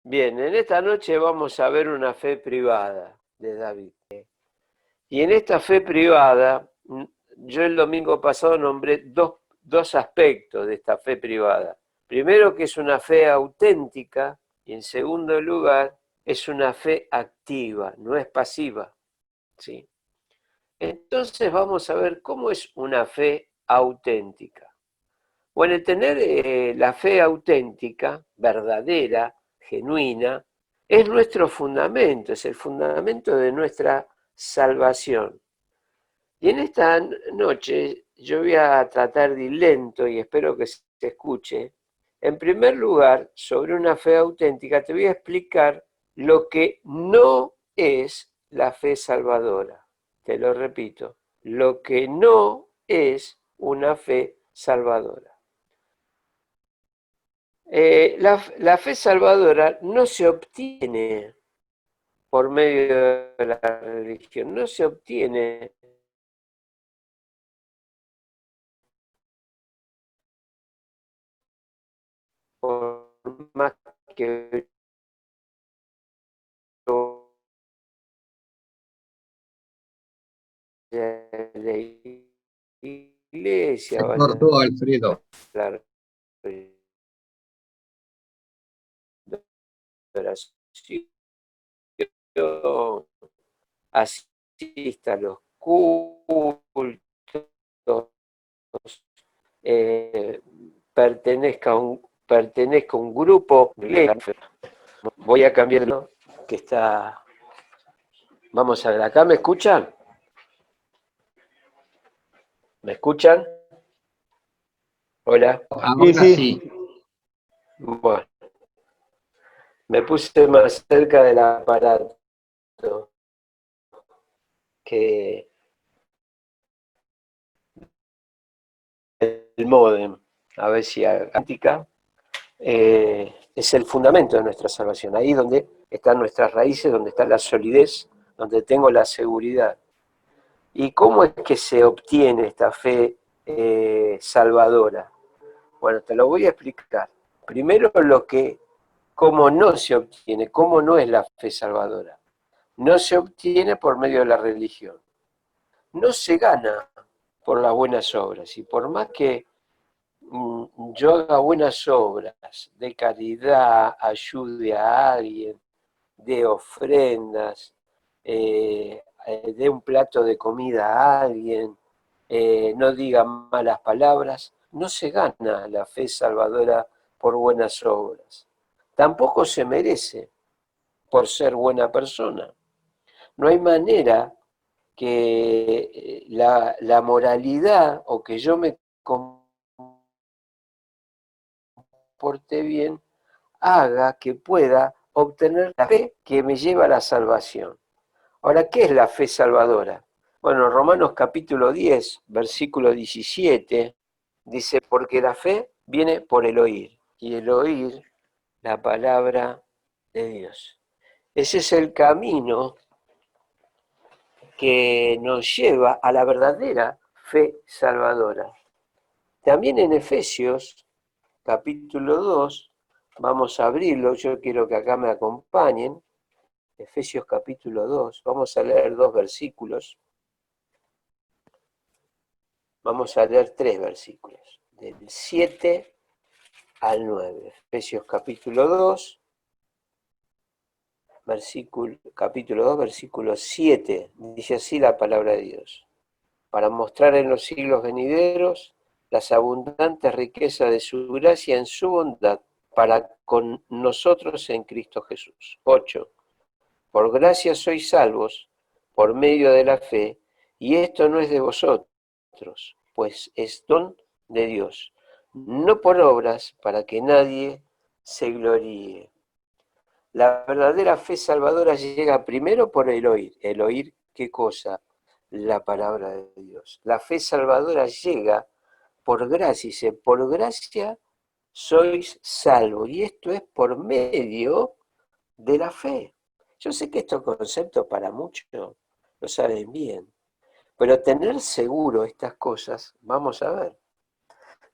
Bien, en esta noche vamos a ver una fe privada de David. Y en esta fe privada, yo el domingo pasado nombré dos aspectos de esta fe privada. Primero, que es una fe auténtica, y en segundo lugar, es una fe activa, no es pasiva. ¿Sí? Entonces vamos a ver cómo es una fe auténtica. Bueno, el tener la fe auténtica, verdadera, genuina, es nuestro fundamento, es el fundamento de nuestra salvación. Y en esta noche yo voy a tratar de ir lento y espero que se escuche. En primer lugar, sobre una fe auténtica, te voy a explicar lo que no es la fe salvadora. Te lo repito, lo que no es una fe salvadora. La fe salvadora no se obtiene por medio de la religión, no se obtiene por más que yo vaya a la iglesia Se o a cortó, Alfredo. la oración, asista a los cultos, eh, pertenezca a un grupo. Voy a cambiarlo, que está... Vamos a ver, ¿acá me escuchan? ¿Me escuchan? Hola. Sí, Ahora sí. sí. Bueno, me puse más cerca del aparato que el módem. A ver si Atlánttica es el fundamento de nuestra salvación. Ahí donde están nuestras raíces, donde está la solidez, donde tengo la seguridad. ¿Y cómo es que se obtiene esta fe salvadora? Bueno, te lo voy a explicar. Primero cómo no se obtiene, cómo no es la fe salvadora. No se obtiene por medio de la religión. No se gana por las buenas obras. Y por más que yo haga buenas obras de caridad, ayude a alguien, de ofrendas, de un plato de comida a alguien, no diga malas palabras, no se gana la fe salvadora por buenas obras. Tampoco se merece por ser buena persona. No hay manera que la moralidad o que yo me comporte bien haga que pueda obtener la fe que me lleva a la salvación. Ahora, ¿qué es la fe salvadora? Bueno, Romanos capítulo 10, versículo 17, dice, porque la fe viene por el oír, y el oír la palabra de Dios. Ese es el camino que nos lleva a la verdadera fe salvadora. También en Efesios capítulo 2, vamos a abrirlo, yo quiero que acá me acompañen, Efesios capítulo 2, vamos a leer dos versículos, vamos a leer tres versículos, del 7 al 9, Efesios capítulo 2, capítulo 2, versículo 7, dice así la palabra de Dios, para mostrar en los siglos venideros las abundantes riquezas de su gracia en su bondad para con nosotros en Cristo Jesús. 8. Por gracia sois salvos por medio de la fe, y esto no es de vosotros, pues es don de Dios, no por obras para que nadie se gloríe. La verdadera fe salvadora llega primero por el oír. ¿El oír qué cosa? La palabra de Dios. La fe salvadora llega por gracia, dice, por gracia sois salvos. Y esto es por medio de la fe. Yo sé que estos conceptos para muchos lo saben bien, pero tener seguro estas cosas, vamos a ver.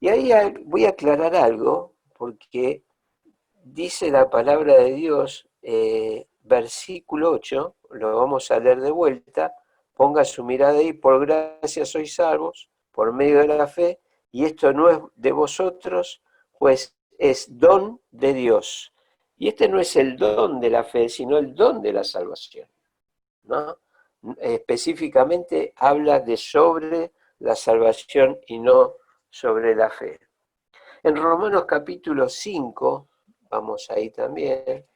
Y ahí voy a aclarar algo, porque dice la palabra de Dios, versículo 8, lo vamos a leer de vuelta, ponga su mirada ahí, por gracia sois salvos, por medio de la fe, y esto no es de vosotros, pues es don de Dios. Y este no es el don de la fe, sino el don de la salvación, ¿no? Específicamente habla de sobre la salvación y no sobre la fe. En Romanos capítulo 5, vamos ahí también,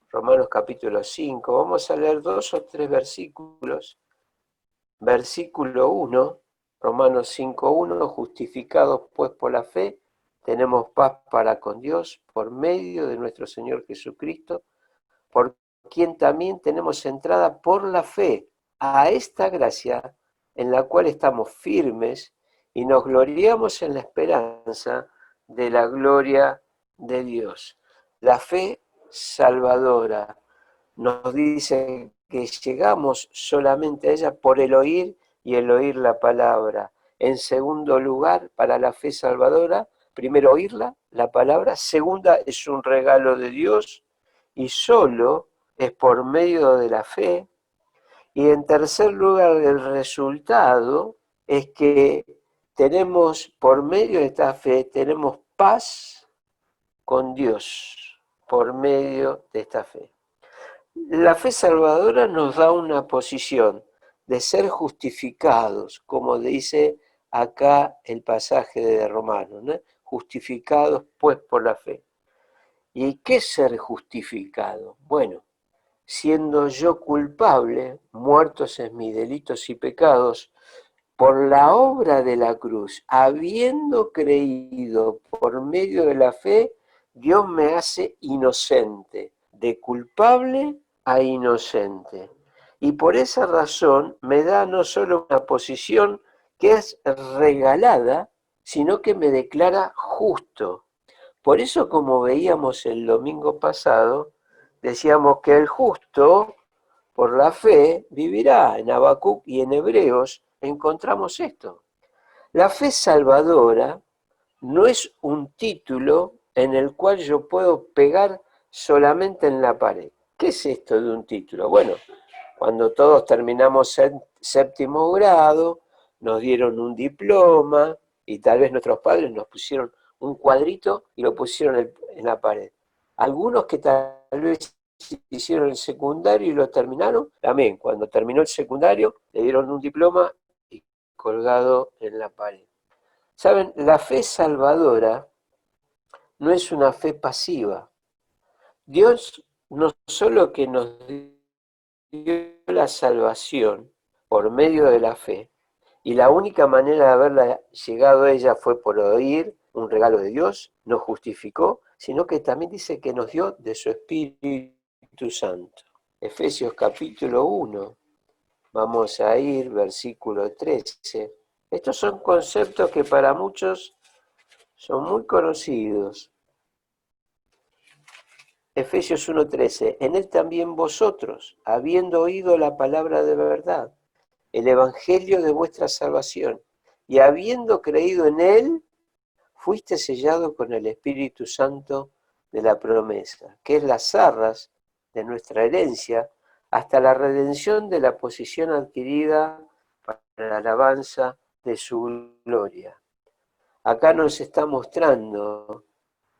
Romanos capítulo 5, vamos a leer 2 o 3 versículos. Versículo 1, Romanos 5:1, justificados pues por la fe, tenemos paz para con Dios por medio de nuestro Señor Jesucristo, por quien también tenemos entrada por la fe a esta gracia en la cual estamos firmes y nos gloriamos en la esperanza de la gloria de Dios. La fe salvadora nos dice que llegamos solamente a ella por el oír y el oír la palabra. En segundo lugar, para la fe salvadora, primero oírla, la palabra. Segunda, es un regalo de Dios y solo es por medio de la fe. Y en tercer lugar, el resultado es que tenemos, por medio de esta fe, tenemos paz con Dios, por medio de esta fe. La fe salvadora nos da una posición de ser justificados, como dice acá el pasaje de Romanos, ¿no? Justificados pues por la fe. ¿Y qué es ser justificado? Bueno, siendo yo culpable, muertos en mis delitos y pecados, por la obra de la cruz, habiendo creído por medio de la fe, Dios me hace inocente, de culpable a inocente. Y por esa razón me da no solo una posición que es regalada, sino que me declara justo. Por eso, como veíamos el domingo pasado, decíamos que el justo por la fe vivirá. En Habacuc y en Hebreos encontramos esto. La fe salvadora no es un título en el cual yo puedo pegar solamente en la pared. ¿Qué es esto de un título? Bueno, cuando todos terminamos séptimo grado, nos dieron un diploma y tal vez nuestros padres nos pusieron un cuadrito y lo pusieron en la pared. Algunos que tal vez hicieron el secundario y lo terminaron, también cuando terminó el secundario le dieron un diploma y colgado en la pared. Saben, la fe salvadora no es una fe pasiva. Dios no solo que nos dio la salvación por medio de la fe, y la única manera de haberla llegado a ella fue por oír, un regalo de Dios, nos justificó, sino que también dice que nos dio de su Espíritu Santo. Efesios capítulo 1, vamos a ir, versículo 13. Estos son conceptos que para muchos son muy conocidos. Efesios 1:13, en él también vosotros, habiendo oído la palabra de verdad, el evangelio de vuestra salvación, y habiendo creído en él, fuiste sellado con el Espíritu Santo de la promesa, que es las arras de nuestra herencia, hasta la redención de la posesión adquirida para la alabanza de su gloria. Acá nos está mostrando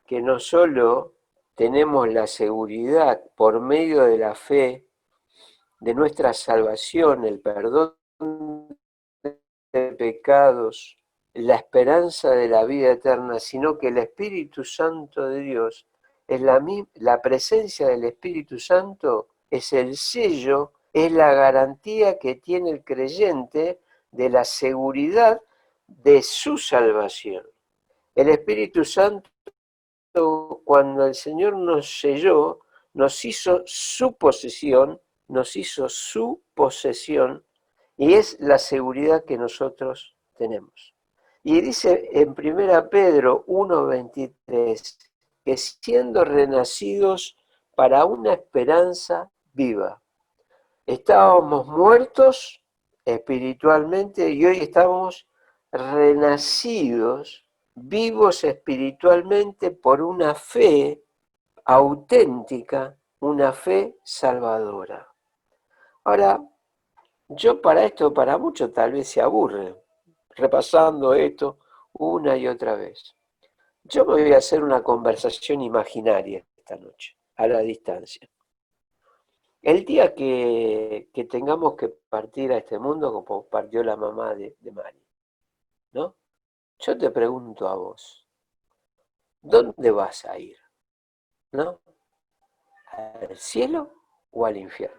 que no solo tenemos la seguridad por medio de la fe de nuestra salvación, el perdón de pecados, la esperanza de la vida eterna, sino que el Espíritu Santo de Dios es la presencia del Espíritu Santo, es el sello, es la garantía que tiene el creyente de la seguridad de su salvación. El Espíritu Santo, cuando el Señor nos selló, nos hizo su posesión, y es la seguridad que nosotros tenemos. Y dice en 1 Pedro 1:23, que siendo renacidos para una esperanza viva. Estábamos muertos espiritualmente y hoy estamos renacidos, vivos espiritualmente por una fe auténtica, una fe salvadora. Ahora, yo para esto, para muchos tal vez se aburre, repasando esto una y otra vez. Yo me voy a hacer una conversación imaginaria esta noche, a la distancia. El día que tengamos que partir a este mundo, como partió la mamá de Mari, ¿no? Yo te pregunto a vos, ¿dónde vas a ir? ¿No? ¿Al cielo o al infierno?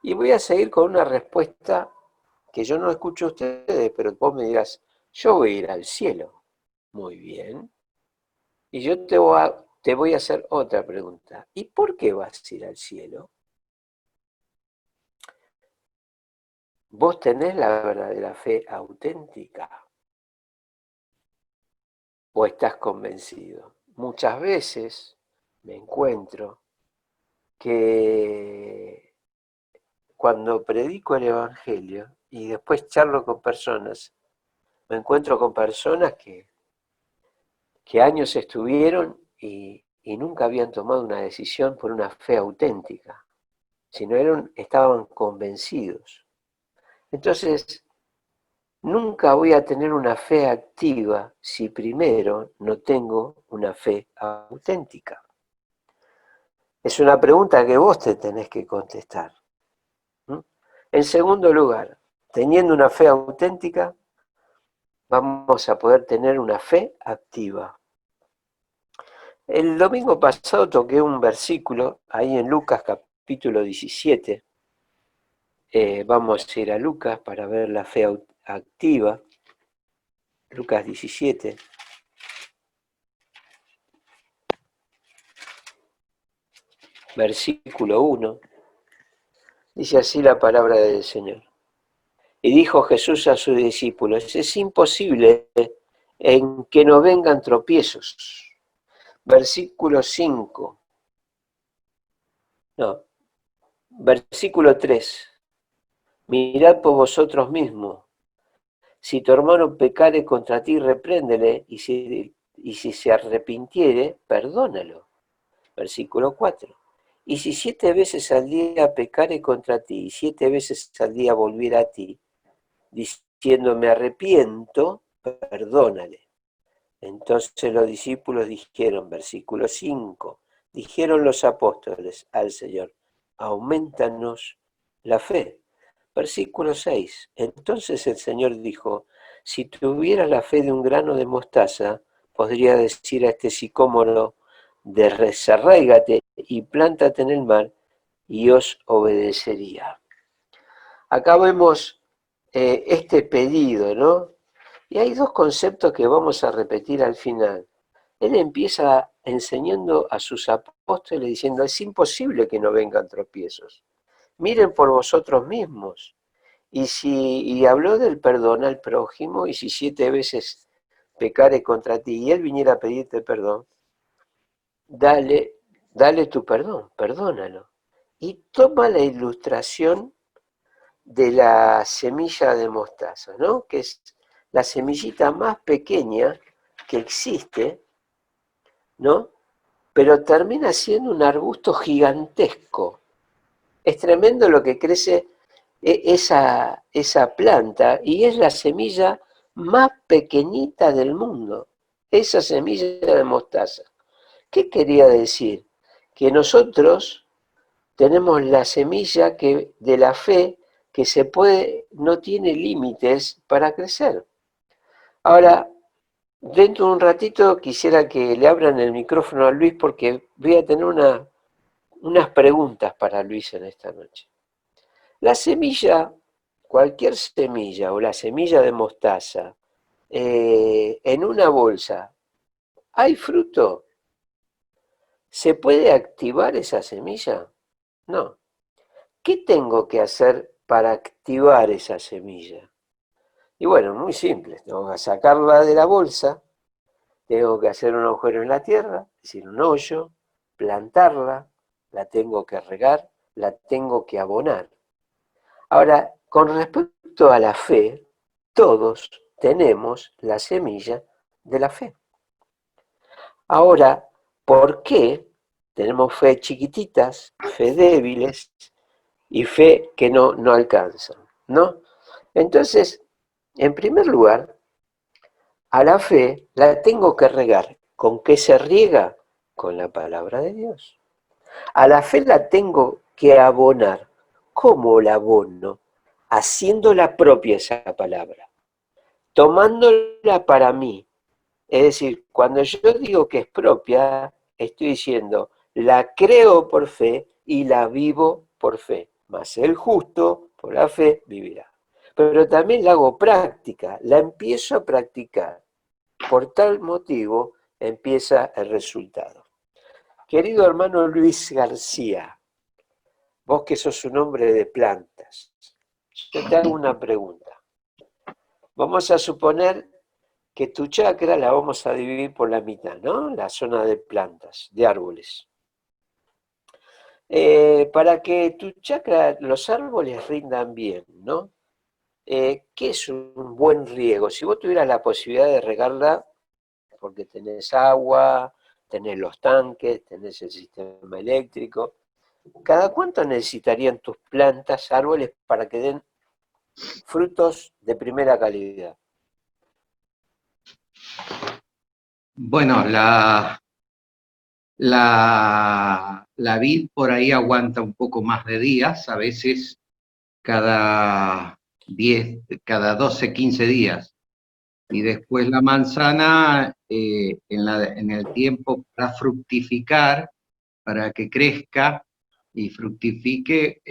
Y voy a seguir con una respuesta que yo no escucho a ustedes, pero vos me dirás, yo voy a ir al cielo. Muy bien. Y yo te voy a hacer otra pregunta. ¿Y por qué vas a ir al cielo? ¿Vos tenés la verdadera fe auténtica? ¿O estás convencido? Muchas veces me encuentro que cuando predico el Evangelio y después charlo con personas, me encuentro con personas que años estuvieron y nunca habían tomado una decisión por una fe auténtica, sino estaban convencidos. Entonces, nunca voy a tener una fe activa si primero no tengo una fe auténtica. Es una pregunta que vos te tenés que contestar. En segundo lugar, teniendo una fe auténtica, vamos a poder tener una fe activa. El domingo pasado toqué un versículo ahí en Lucas capítulo 17. Vamos a ir a Lucas para ver la fe activa. Lucas 17. Versículo 1. Dice así la palabra del Señor. Y dijo Jesús a sus discípulos, es imposible en que no vengan tropiezos. Versículo 5. No, versículo 3. Mirad por vosotros mismos. Si tu hermano pecare contra ti, repréndele, y si se arrepintiere, perdónalo. Versículo 4. Y si 7 veces al día pecare contra ti, y 7 veces al día volviera a ti, diciendo me arrepiento, perdónale. Entonces los discípulos dijeron, versículo 5, dijeron los apóstoles al Señor, aumentanos la fe. Versículo 6, entonces el Señor dijo, si tuvieras la fe de un grano de mostaza, podría decir a este sicómoro, desarráigate y plántate en el mar, y os obedecería. Acá vemos este pedido, ¿no? Y hay dos conceptos que vamos a repetir al final. Él empieza enseñando a sus apóstoles diciendo, es imposible que no vengan tropiezos. Miren por vosotros mismos. Y habló del perdón al prójimo, y si 7 veces pecare contra ti y él viniera a pedirte perdón, dale tu perdón, perdónalo. Y toma la ilustración de la semilla de mostaza, ¿no? Que es la semillita más pequeña que existe, ¿no? Pero termina siendo un arbusto gigantesco. Es tremendo lo que crece esa planta y es la semilla más pequeñita del mundo, esa semilla de mostaza. ¿Qué quería decir? Que nosotros tenemos la semilla de la fe que no tiene límites para crecer. Ahora, dentro de un ratito quisiera que le abran el micrófono a Luis porque voy a tener unas preguntas para Luis en esta noche. La semilla, cualquier semilla o la semilla de mostaza, en una bolsa, ¿hay fruto? ¿Se puede activar esa semilla? No. ¿Qué tengo que hacer para activar esa semilla? Y bueno, muy simple, tengo que sacarla de la bolsa, tengo que hacer un agujero en la tierra, es decir, un hoyo, plantarla, la tengo que regar, la tengo que abonar. Ahora, con respecto a la fe, todos tenemos la semilla de la fe. Ahora, ¿por qué Tenemos fe chiquititas, fe débiles y fe que no alcanzan, ¿no? Entonces, en primer lugar, a la fe la tengo que regar. ¿Con qué se riega? Con la palabra de Dios. A la fe la tengo que abonar. ¿Cómo la abono? Haciéndola propia esa palabra, tomándola para mí. Es decir, cuando yo digo que es propia, estoy diciendo, la creo por fe y la vivo por fe. Mas el justo por la fe vivirá. Pero también la hago práctica, la empiezo a practicar. Por tal motivo empieza el resultado. Querido hermano Luis García, vos que sos un hombre de plantas, yo te hago una pregunta. Vamos a suponer que tu chacra la vamos a dividir por la mitad, ¿no? La zona de plantas, de árboles. Para que tu chacra, los árboles rindan bien, ¿no? ¿Qué es un buen riego? Si vos tuvieras la posibilidad de regarla, porque tenés agua, tenés los tanques, tenés el sistema eléctrico, ¿cada cuánto necesitarían tus plantas, árboles, para que den frutos de primera calidad? Bueno, la vid por ahí aguanta un poco más de días, a veces cada 10, cada 12, 15 días. Y después la manzana, en el tiempo para fructificar, para que crezca y fructifique,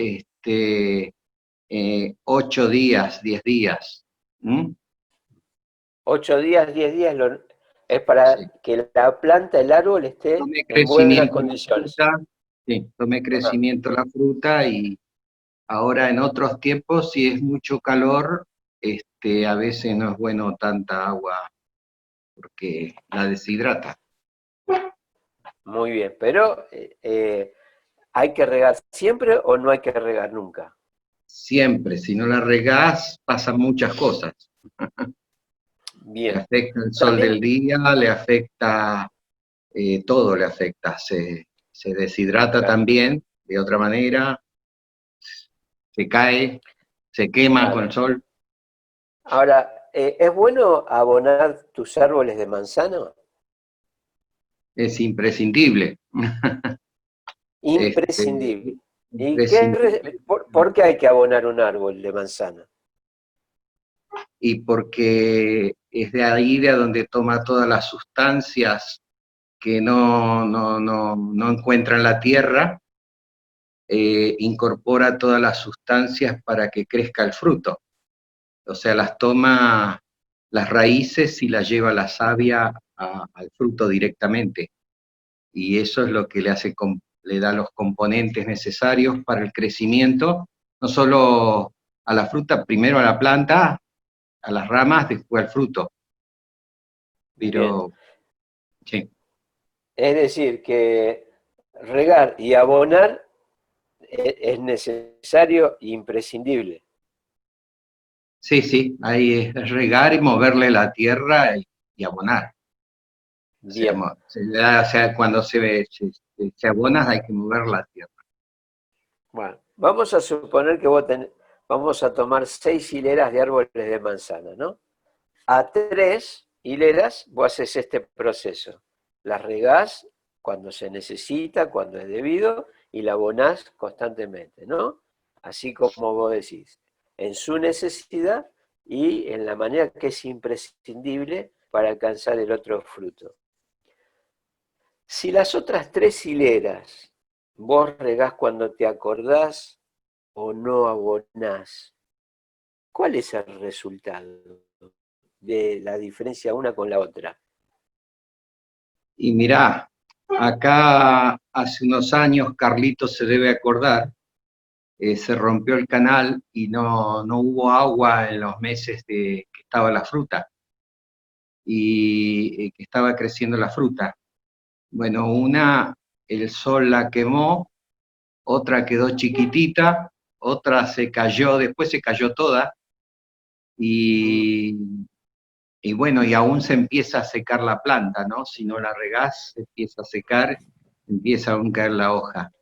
8 días, 10 días. ¿Mm? 8 días, 10 días es Sí. para que la planta, el árbol esté Tome en buenas crecimiento la condiciones. fruta, sí, tome Ajá, crecimiento la fruta y ahora en otros tiempos, si es mucho calor, a veces no es bueno tanta agua porque la deshidrata. muy bien, pero ¿hay que regar siempre o no hay que regar nunca? Siempre, si no la regás, pasan muchas cosas. Le Bien. afecta el sol También, del día, le afecta, todo le afecta. Se deshidrata claro, también, de otra manera, se cae, se quema con claro. el sol. Ahora, ¿es bueno abonar tus árboles de manzana? Es imprescindible. Este, Imprescindible. ¿Y imprescindible. por qué hay que abonar un árbol de manzana? Y porque es de ahí de donde toma todas las sustancias que no encuentra en la tierra, incorpora todas las sustancias para que crezca el fruto. O sea, las toma las raíces y las lleva a la savia al fruto directamente. Y eso es lo que le da los componentes necesarios para el crecimiento, no solo a la fruta, primero a la planta, a las ramas, después al fruto. Bien. Pero sí, Es decir, que regar y abonar es necesario e imprescindible. sí, ahí es regar y moverle la tierra y abonar. Bien. O sea, cuando se abona hay que mover la tierra. Bueno, vamos a suponer que vamos a tomar 6 hileras de árboles de manzana, ¿no? A 3 hileras vos haces este proceso. Las regás cuando se necesita, cuando es debido, y la abonás constantemente, ¿no? Así como vos decís, en su necesidad y en la manera que es imprescindible para alcanzar el otro fruto. Si las otras 3 hileras vos regás cuando te acordás o no abonás, ¿cuál es el resultado de la diferencia una con la otra? Y mirá, acá hace unos años, Carlitos se debe acordar, se rompió el canal y no hubo agua en los meses que estaba la fruta y que estaba creciendo la fruta. Bueno, el sol la quemó, otra quedó chiquitita, otra se cayó, después se cayó toda, Mm, y, y bueno, y aún se empieza a secar la planta, ¿no? Si no la regás, se empieza a secar, empieza a caer la hoja.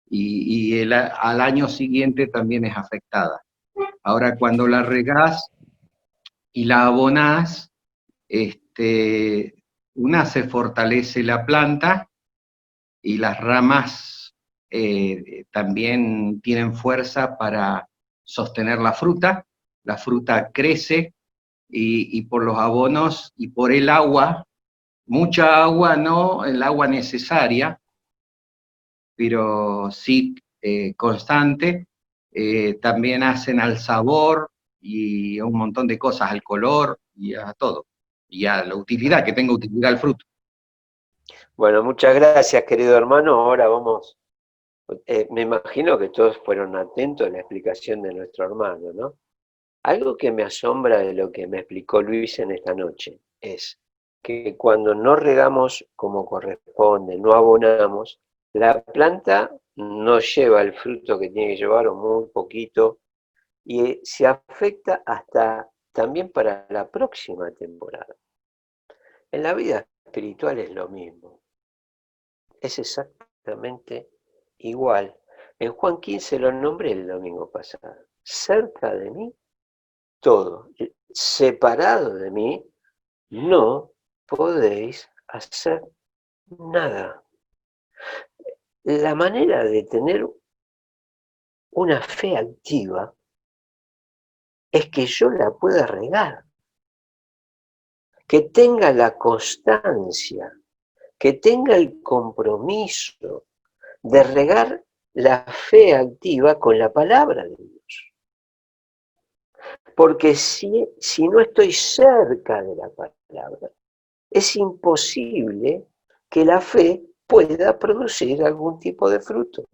Y al año siguiente también es afectada. Ahora, cuando la regás y la abonás, una se fortalece la planta y las ramas también tienen fuerza para sostener la fruta crece y por los abonos y por el agua, mucha agua, no el agua necesaria, pero sí constante, también hacen al sabor y a un montón de cosas, al color y a todo, y a la utilidad, que tenga utilidad el fruto. Bueno, muchas gracias, querido hermano. Ahora vamos, me imagino que todos fueron atentos a la explicación de nuestro hermano, ¿no? Algo que me asombra de lo que me explicó Luis en esta noche es que cuando no regamos como corresponde, no abonamos, la planta no lleva el fruto que tiene que llevar o muy poquito y se afecta hasta también para la próxima temporada. En la vida espiritual es lo mismo, es exactamente igual. En Juan 15 lo nombré el domingo pasado. Cerca de mí todo, separado de mí, no podéis hacer nada. La manera de tener una fe activa es que yo la pueda regar, que tenga la constancia, que tenga el compromiso de regar la fe activa con la palabra de Dios. Porque si no estoy cerca de la palabra, es imposible que la fe pueda producir algún tipo de fruto.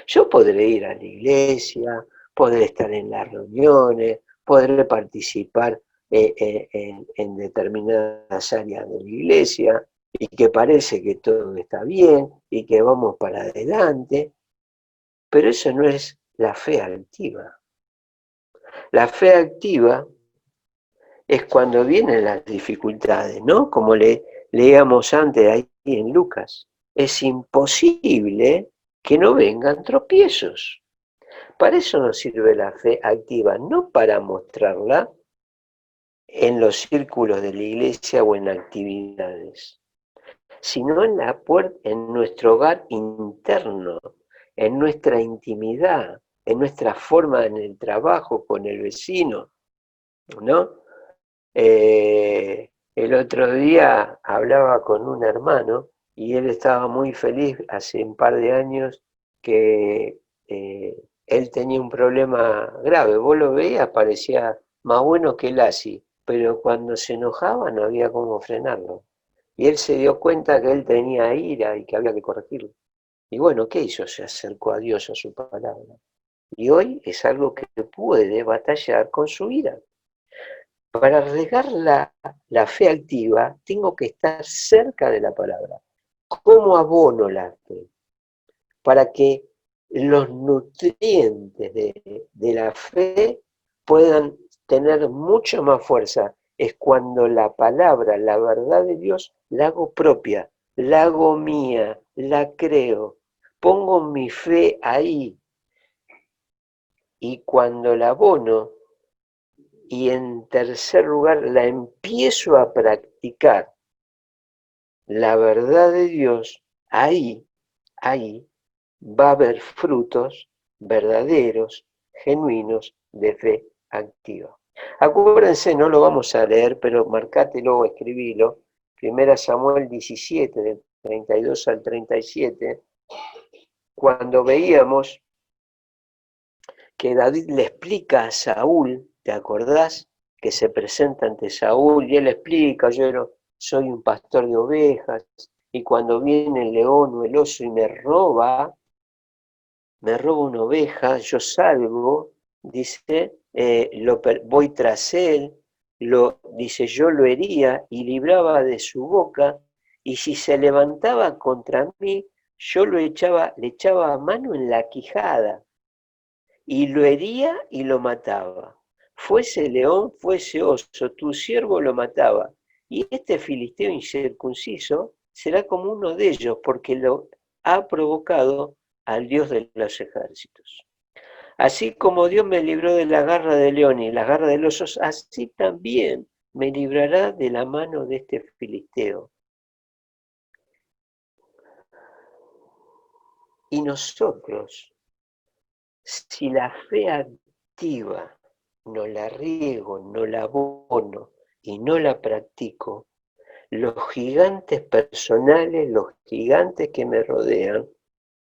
Yo podré ir a la iglesia, podré estar en las reuniones, podré participar en determinadas áreas de la iglesia y que parece que todo está bien y que vamos para adelante, pero eso no es la fe activa. La fe activa es cuando vienen las dificultades, ¿no? Como leíamos antes ahí en Lucas. Es imposible que no vengan tropiezos. Para eso nos sirve la fe activa, no para mostrarla en los círculos de la iglesia o en actividades, sino en nuestro hogar interno, en nuestra intimidad, en nuestra forma en el trabajo con el vecino, ¿no? El otro día hablaba con un hermano y él estaba muy feliz hace un par de años que él tenía un problema grave. Vos lo veías, parecía más bueno que el ASI, pero cuando se enojaba no había cómo frenarlo. Y él se dio cuenta que él tenía ira y que había que corregirlo. Y bueno, ¿qué hizo? Se acercó a Dios, a su palabra. Y hoy es algo que puede batallar con su ira. Para regar la fe activa, tengo que estar cerca de la palabra. ¿Cómo abono la fe? Para que los nutrientes de la fe puedan tener mucha más fuerza. Es cuando la palabra, la verdad de Dios, la hago propia, la hago mía, la creo, pongo mi fe ahí. Y cuando la abono, y en tercer lugar, la empiezo a practicar, la verdad de Dios, ahí va a haber frutos verdaderos, genuinos de fe activa. Acuérdense, no lo vamos a leer, pero marcátelo o escribilo. 1 Samuel 17, del 32 al 37, cuando veíamos que David le explica a Saúl, ¿te acordás? Que se presenta ante Saúl y él explica, soy un pastor de ovejas, y cuando viene el león o el oso y me roba una oveja, yo salgo, dice, voy tras él, dice, yo lo hería y libraba de su boca, y si se levantaba contra mí, yo le echaba mano en la quijada, y lo hería y lo mataba. Fuese león, fuese oso, tu siervo lo mataba. Y este filisteo incircunciso será como uno de ellos, porque ha provocado al Dios de los ejércitos. Así como Dios me libró de la garra del león y la garra de los osos, así también me librará de la mano de este filisteo. Y nosotros, si la fe activa no la riego, no la abono y no la practico, los gigantes personales, los gigantes que me rodean,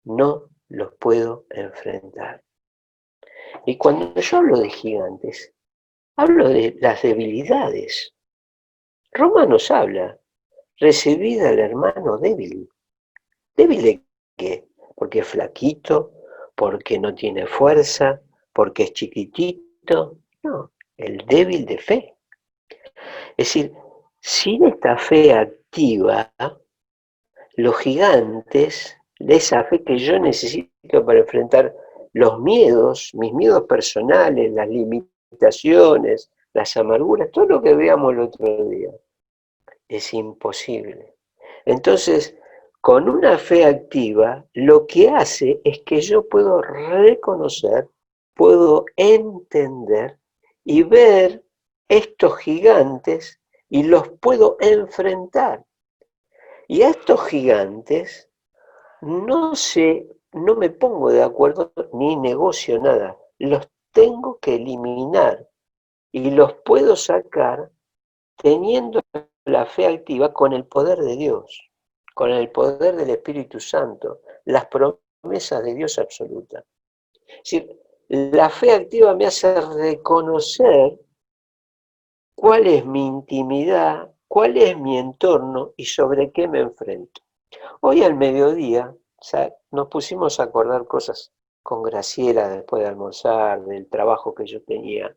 no los puedo enfrentar. Y cuando yo hablo de gigantes, hablo de las debilidades. Romanos habla, recibid al hermano débil. ¿Débil de qué? Porque es flaquito, porque no tiene fuerza, porque es chiquitito. No, el débil de fe. Es decir, sin esta fe activa, los gigantes, de esa fe que yo necesito para enfrentar los miedos, mis miedos personales, las limitaciones, las amarguras, todo lo que veamos el otro día, es imposible. Entonces, con una fe activa, lo que hace es que yo puedo reconocer, puedo entender y ver estos gigantes y los puedo enfrentar. Y a estos gigantes no me pongo de acuerdo ni negocio nada. Los tengo que eliminar y los puedo sacar teniendo la fe activa con el poder de Dios, con el poder del Espíritu Santo, las promesas de Dios absoluta. Es decir, la fe activa me hace reconocer cuál es mi intimidad, cuál es mi entorno y sobre qué me enfrento. Hoy al mediodía, o sea, nos pusimos a acordar cosas con Graciela después de almorzar, del trabajo que yo tenía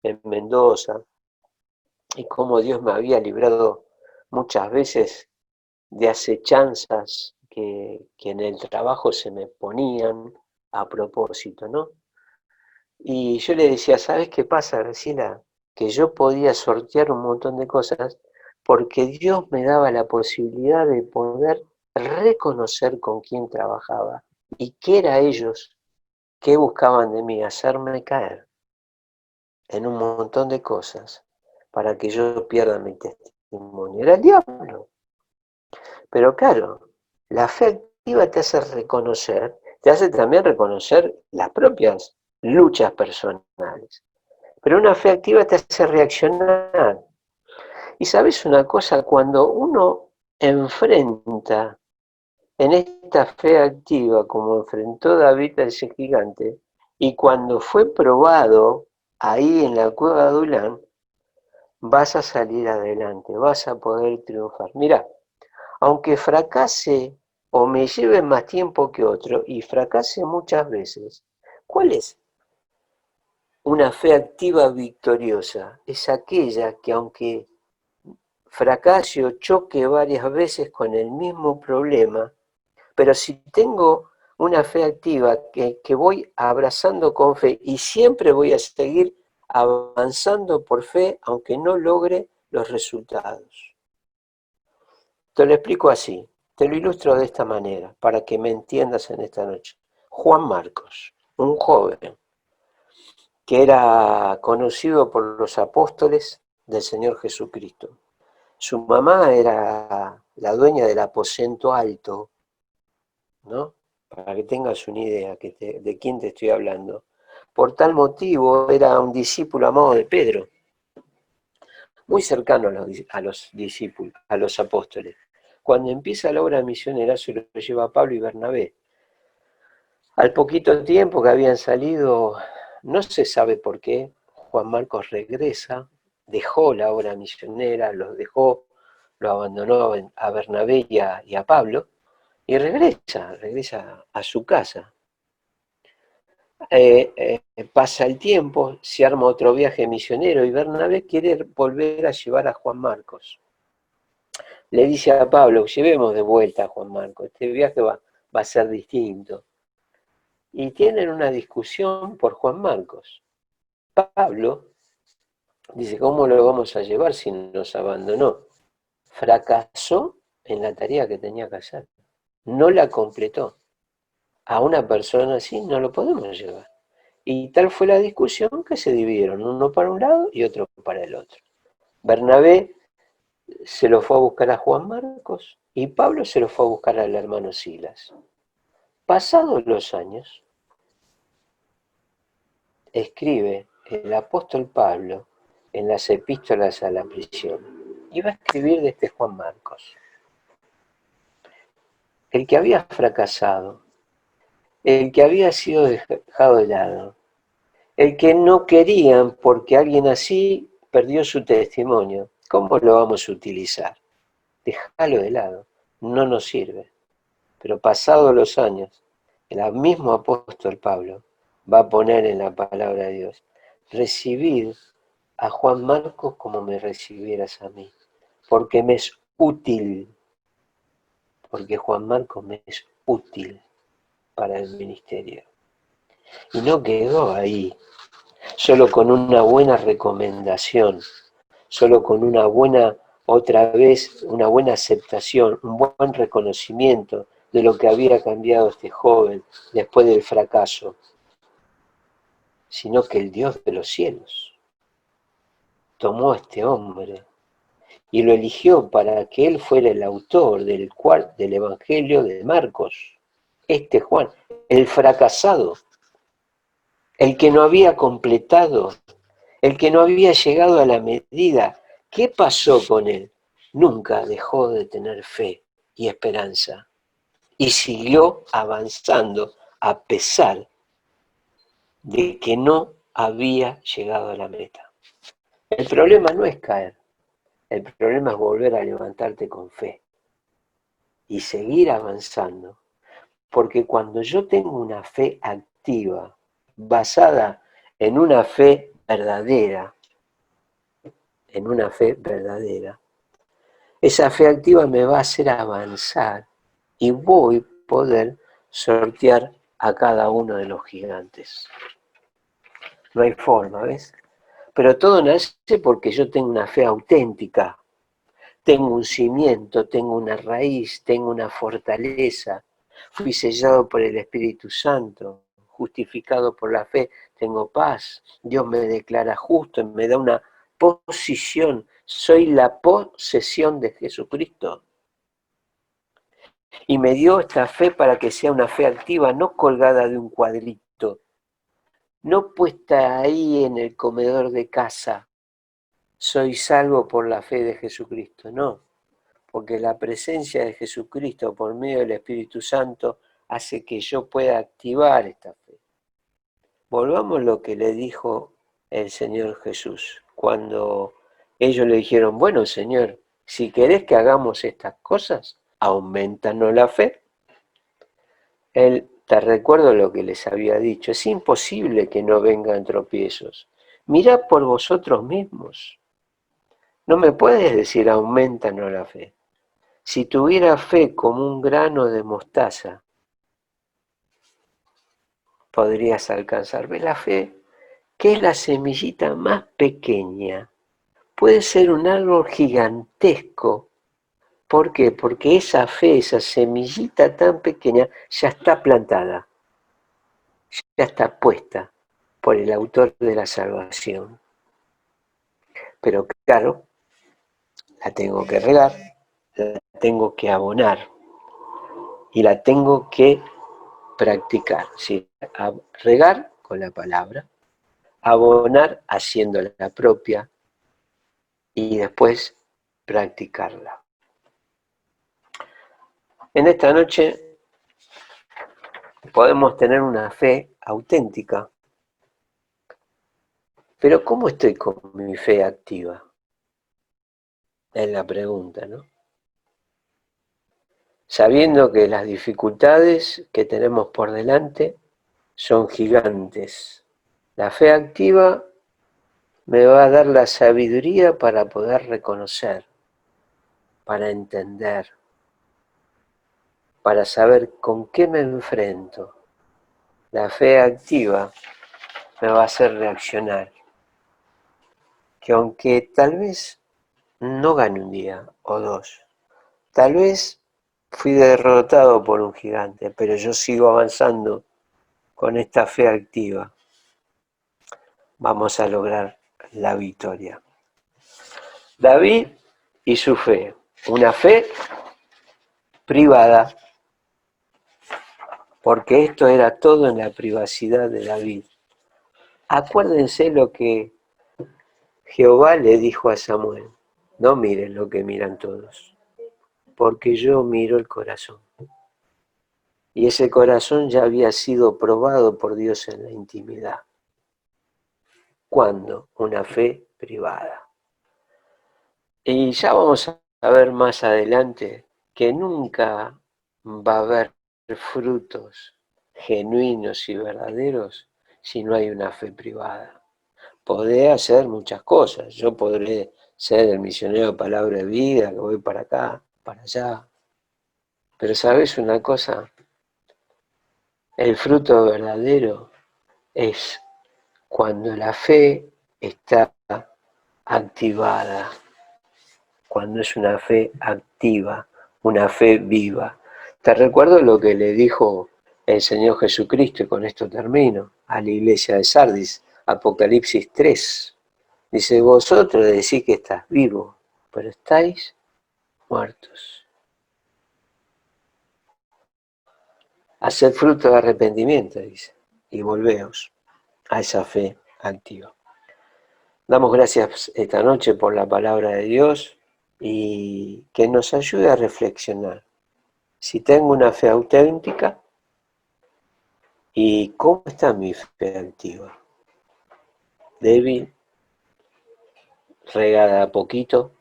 en Mendoza, y cómo Dios me había librado muchas veces de acechanzas que en el trabajo se me ponían a propósito, ¿no? Y yo le decía, ¿sabes qué pasa, Graciela? Que yo podía sortear un montón de cosas porque Dios me daba la posibilidad de poder reconocer con quién trabajaba y qué era ellos que buscaban de mí, hacerme caer en un montón de cosas para que yo pierda mi testimonio. Era el diablo. Pero claro, la fe activa te hace reconocer, te hace también reconocer las propias luchas personales. Pero una fe activa te hace reaccionar. Y sabes una cosa, cuando uno enfrenta en esta fe activa, como enfrentó David a ese gigante, y cuando fue probado ahí en la cueva de Adulán, vas a salir adelante, vas a poder triunfar. Mira, aunque fracase o me lleve más tiempo que otro y fracase muchas veces, ¿cuál es una fe activa victoriosa? Es aquella que aunque fracase o choque varias veces con el mismo problema, pero si tengo una fe activa que voy abrazando con fe y siempre voy a seguir avanzando por fe aunque no logre los resultados. Te lo explico así, te lo ilustro de esta manera para que me entiendas en esta noche. Juan Marcos, un joven que era conocido por los apóstoles del Señor Jesucristo. Su mamá era la dueña del aposento alto, ¿no? Para que tengas una idea de quién te estoy hablando. Por tal motivo era un discípulo amado de Pedro, muy cercano a los discípulos, a los apóstoles. Cuando empieza la obra misionera se lo lleva Pablo y Bernabé. Al poquito tiempo que habían salido, no se sabe por qué, Juan Marcos regresa, dejó la obra misionera, los dejó, lo abandonó a Bernabé y a Pablo, y regresa a su casa. Pasa el tiempo, se arma otro viaje misionero y Bernabé quiere volver a llevar a Juan Marcos. Le dice a Pablo, llevemos de vuelta a Juan Marcos, este viaje va a ser distinto. Y tienen una discusión por Juan Marcos. Pablo dice, ¿cómo lo vamos a llevar si nos abandonó? Fracasó en la tarea que tenía que hacer. no la completó. A una persona así no lo podemos llevar. Y tal fue la discusión que se dividieron, uno para un lado y otro para el otro. Bernabé se lo fue a buscar a Juan Marcos y Pablo se lo fue a buscar al hermano Silas. Pasados los años, escribe el apóstol Pablo en las epístolas a la prisión. Y va a escribir de este Juan Marcos, el que había fracasado, el que había sido dejado de lado, el que no querían porque alguien así perdió su testimonio. ¿Cómo lo vamos a utilizar? Déjalo de lado, no nos sirve. Pero pasados los años, el mismo apóstol Pablo va a poner en la palabra de Dios, recibid a Juan Marcos como me recibieras a mí, porque me es útil, porque Juan Marcos me es útil para el ministerio. Y no quedó ahí, solo con una buena recomendación, solo con una buena, otra vez, una buena aceptación, un buen reconocimiento de lo que había cambiado este joven después del fracaso, sino que el Dios de los cielos tomó a este hombre y lo eligió para que él fuera el autor del Evangelio de Marcos. Este Juan, el fracasado, el que no había completado, el que no había llegado a la medida. ¿Qué pasó con él? Nunca dejó de tener fe y esperanza y siguió avanzando a pesar de que no había llegado a la meta. El problema no es caer, el problema es volver a levantarte con fe y seguir avanzando, porque cuando yo tengo una fe activa, basada en una fe verdadera, esa fe activa me va a hacer avanzar y voy a poder sortear a cada uno de los gigantes. No hay forma, ¿ves? Pero todo nace porque yo tengo una fe auténtica, tengo un cimiento, tengo una raíz, tengo una fortaleza, fui sellado por el Espíritu Santo, justificado por la fe, tengo paz, Dios me declara justo, me da una posición, soy la posesión de Jesucristo. Y me dio esta fe para que sea una fe activa, no colgada de un cuadrito, no puesta ahí en el comedor de casa, soy salvo por la fe de Jesucristo, no, porque la presencia de Jesucristo por medio del Espíritu Santo hace que yo pueda activar esta fe. Volvamos a lo que le dijo el Señor Jesús, cuando ellos le dijeron, bueno Señor, si querés que hagamos estas cosas, aumentanos la fe. Él, te recuerdo lo que les había dicho, es imposible que no vengan tropiezos. Mirad por vosotros mismos. No me puedes decir aumentanos la fe. Si tuviera fe como un grano de mostaza, podrías alcanzar. ¿Ves la fe? Que es la semillita más pequeña. Puede ser un árbol gigantesco. ¿Por qué? Porque esa fe, esa semillita tan pequeña, ya está plantada, ya está puesta por el autor de la salvación. Pero claro, la tengo que regar, la tengo que abonar y la tengo que practicar. ¿Sí? Regar con la palabra, abonar haciéndola propia y después practicarla. En esta noche podemos tener una fe auténtica, pero ¿cómo estoy con mi fe activa? Es la pregunta, ¿no? Sabiendo que las dificultades que tenemos por delante son gigantes. La fe activa me va a dar la sabiduría para poder reconocer, para entender, para saber con qué me enfrento. La fe activa me va a hacer reaccionar, que aunque tal vez no gane un día o dos, tal vez fui derrotado por un gigante, pero yo sigo avanzando con esta fe activa. Vamos a lograr la victoria. David y su fe, una fe privada, porque esto era todo en la privacidad de David. Acuérdense lo que Jehová le dijo a Samuel: no miren lo que miran todos, porque yo miro el corazón. Y ese corazón ya había sido probado por Dios en la intimidad. ¿Cuándo? Una fe privada. Y ya vamos a ver más adelante que nunca va a haber frutos genuinos y verdaderos si no hay una fe privada. Podré hacer muchas cosas. Yo podré ser el misionero de palabra de vida, que voy para acá, para allá. Pero ¿sabes una cosa? El fruto verdadero es cuando la fe está activada, cuando es una fe activa, una fe viva. Te recuerdo lo que le dijo el Señor Jesucristo, y con esto termino, a la iglesia de Sardis, Apocalipsis 3. Dice: vosotros decís que estás vivo, pero estáis muertos. Haced fruto de arrepentimiento, dice, y volveos a esa fe activa. Damos gracias esta noche por la palabra de Dios y que nos ayude a reflexionar. Si tengo una fe auténtica, ¿y cómo está mi fe activa? Débil, regada a poquito,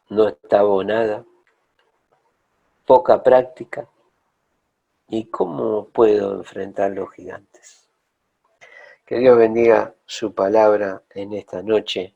no está abonada, poca práctica. ¿Y cómo puedo enfrentar los gigantes? Que Dios bendiga su palabra en esta noche